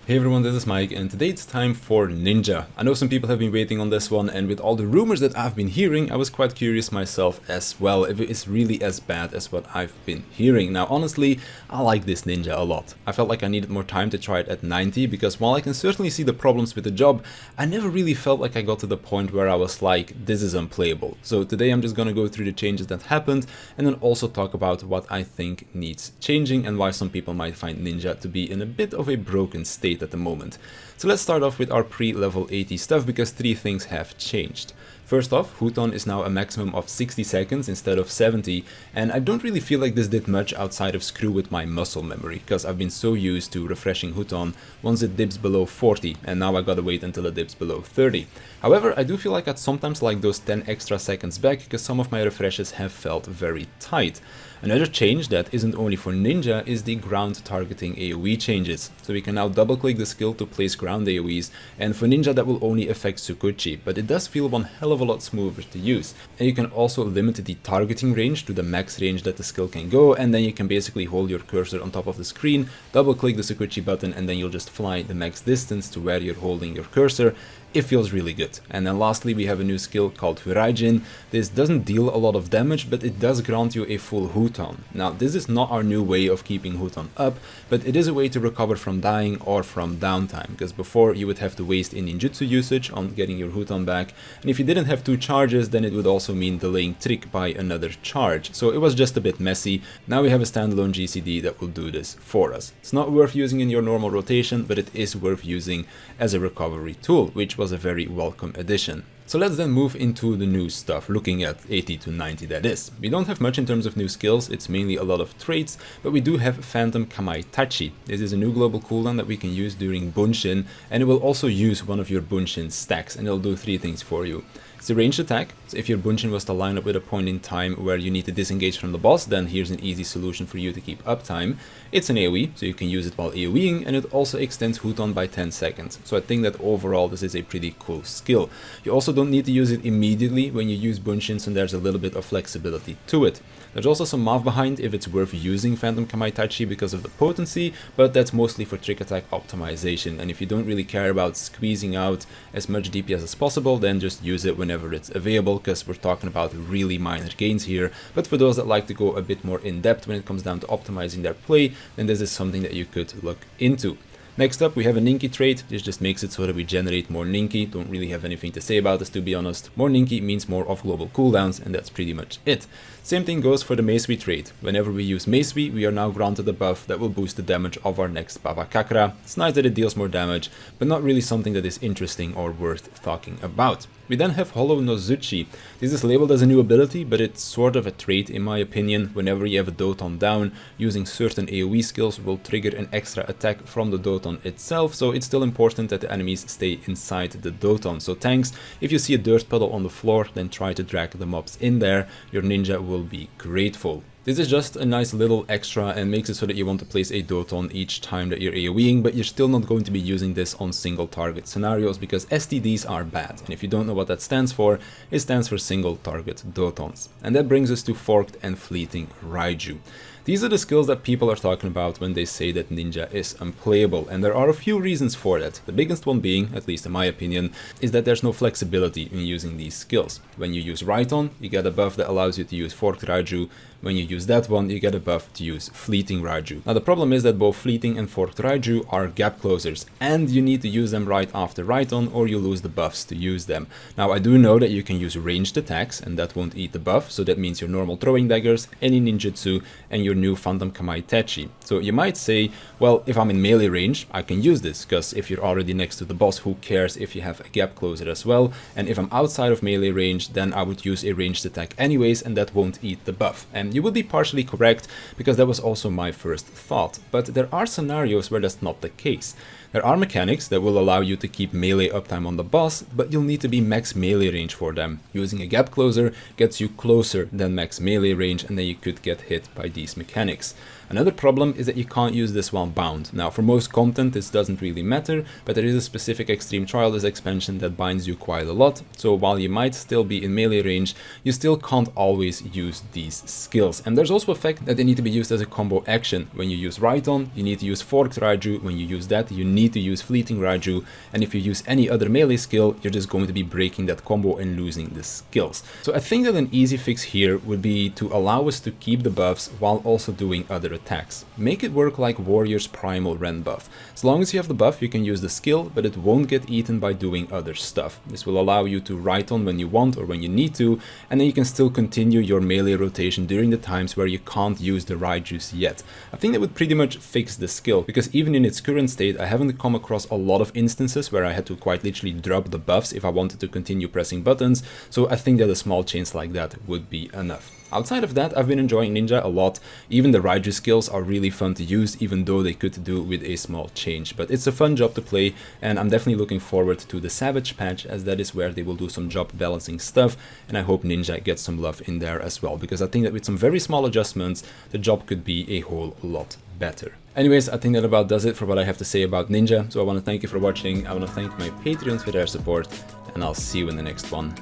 Hey everyone, this is Mike, and today it's time for Ninja. I know some people have been waiting on this one, and with all the rumors that I've been hearing, I was quite curious myself as well if it is really as bad as what I've been hearing. Now honestly, I like this Ninja a lot. I felt like I needed more time to try it at 90, because while I can certainly see the problems with the job, I never really felt like I got to the point where I was like, this is unplayable. So today I'm just gonna go through the changes that happened, and then also talk about what I think needs changing and why some people might find Ninja to be in a bit of a broken state at the moment. So let's start off with our pre-level 80 stuff, because three things have changed. First off, Huton is now a maximum of 60 seconds instead of 70, and I don't really feel like this did much outside of screw with my muscle memory, because I've been so used to refreshing Huton once it dips below 40, and now I gotta wait until it dips below 30. However, I do feel like I'd sometimes like those 10 extra seconds back, because some of my refreshes have felt very tight. Another change that isn't only for Ninja is the ground targeting AoE changes. So we can now double click the skill to place ground AoEs, and for Ninja that will only affect Tsukuchi, but it does feel one hell of a lot smoother to use. And you can also limit the targeting range to the max range that the skill can go, and then you can basically hold your cursor on top of the screen, double click the Tsukuchi button, and then you'll just fly the max distance to where you're holding your cursor. It feels really good. And then lastly, we have a new skill called Virajin. This doesn't deal a lot of damage, but it does grant you a full Huton. Now, this is not our new way of keeping Huton up, but it is a way to recover from dying or from downtime, because before you would have to waste a ninjutsu usage on getting your Huton back, and if you didn't have 2 charges, then it would also mean delaying trick by another charge. So it was just a bit messy. Now we have a standalone GCD that will do this for us. It's not worth using in your normal rotation, but it is worth using as a recovery tool, which was a very welcome addition. So let's then move into the new stuff, looking at 80 to 90 that is. We don't have much in terms of new skills, it's mainly a lot of traits, but we do have Phantom Kamaitachi. This is a new global cooldown that we can use during Bunshin, and it will also use one of your Bunshin stacks, and it'll do 3 things for you. It's a ranged attack, so if your Bunshin was to line up with a point in time where you need to disengage from the boss, then here's an easy solution for you to keep uptime. It's an AoE, so you can use it while AoEing, and it also extends Huton by 10 seconds, so I think that overall this is a pretty cool skill. You also don't need to use it immediately when you use Bunshin, so there's a little bit of flexibility to it. There's also some math behind if it's worth using Phantom Kamaitachi because of the potency, but that's mostly for trick attack optimization, and if you don't really care about squeezing out as much DPS as possible, then just use it whenever it's available, because we're talking about really minor gains here. But for those that like to go a bit more in depth when it comes down to optimizing their play, then this is something that you could look into. Next up, we have an Inky Trade. This just makes it so that we generate more Ninky. Don't really have anything to say about this, to be honest. More Ninky means more off global cooldowns, and that's pretty much it. Same thing goes for the Meisui trade. Whenever we use Meisui, we are now granted a buff that will boost the damage of our next Babakakra. It's nice that it deals more damage, but not really something that is interesting or worth talking about. We then have Hollow Nozuchi. This is labeled as a new ability, but it's sort of a trait in my opinion. Whenever you have a Doton down, using certain AoE skills will trigger an extra attack from the Doton itself, so it's still important that the enemies stay inside the Doton. So tanks, if you see a dirt puddle on the floor, then try to drag the mobs in there. Your ninja will be grateful. This is just a nice little extra and makes it so that you want to place a Doton each time that you're AoEing, but you're still not going to be using this on single target scenarios because STDs are bad. And if you don't know what that stands for, it stands for single target Dotons. And that brings us to Forked and Fleeting Raiju. These are the skills that people are talking about when they say that Ninja is unplayable, and there are a few reasons for that. The biggest one being, at least in my opinion, is that there's no flexibility in using these skills. When you use Raiton, you get a buff that allows you to use Forked Raiju. When you use that one, you get a buff to use Fleeting Raiju. Now the problem is that both Fleeting and Forked Raiju are gap closers, and you need to use them right after Raiton or you lose the buffs to use them. Now I do know that you can use ranged attacks, and that won't eat the buff, so that means your normal throwing daggers, any ninjutsu, and your new Phantom Kamaitachi. So you might say, well, if I'm in melee range, I can use this, because if you're already next to the boss, who cares if you have a gap closer as well? And if I'm outside of melee range, then I would use a ranged attack anyways, and that won't eat the buff. And you would be partially correct, because that was also my first thought. But there are scenarios where that's not the case. There are mechanics that will allow you to keep melee uptime on the boss, but you'll need to be max melee range for them. Using a gap closer gets you closer than max melee range, and then you could get hit by these mechanics. Another problem is that you can't use this while bound. Now for most content this doesn't really matter, but there is a specific Extreme Trialist expansion that binds you quite a lot, so while you might still be in melee range, you still can't always use these skills. And there's also a fact that they need to be used as a combo action. When you use Ride-On, you need to use Forked Raiju. When you use that, you need to use Fleeting Raiju, and if you use any other melee skill, you're just going to be breaking that combo and losing the skills. So I think that an easy fix here would be to allow us to keep the buffs while also doing other attacks. Make it work like Warrior's Primal Ren buff. As long as you have the buff, you can use the skill, but it won't get eaten by doing other stuff. This will allow you to Ride-On when you want or when you need to, and then you can still continue your melee rotation during the times where you can't use the Raijus yet. I think that would pretty much fix the skill, because even in its current state, I haven't come across a lot of instances where I had to quite literally drop the buffs if I wanted to continue pressing buttons, so I think that a small change like that would be enough. Outside of that, I've been enjoying Ninja a lot. Even the Raiju skills are really fun to use, even though they could do with a small change. But it's a fun job to play, and I'm definitely looking forward to the Savage patch, as that is where they will do some job balancing stuff, and I hope Ninja gets some love in there as well, because I think that with some very small adjustments, the job could be a whole lot better. Anyways, I think that about does it for what I have to say about Ninja, so I want to thank you for watching, I want to thank my Patreons for their support, and I'll see you in the next one.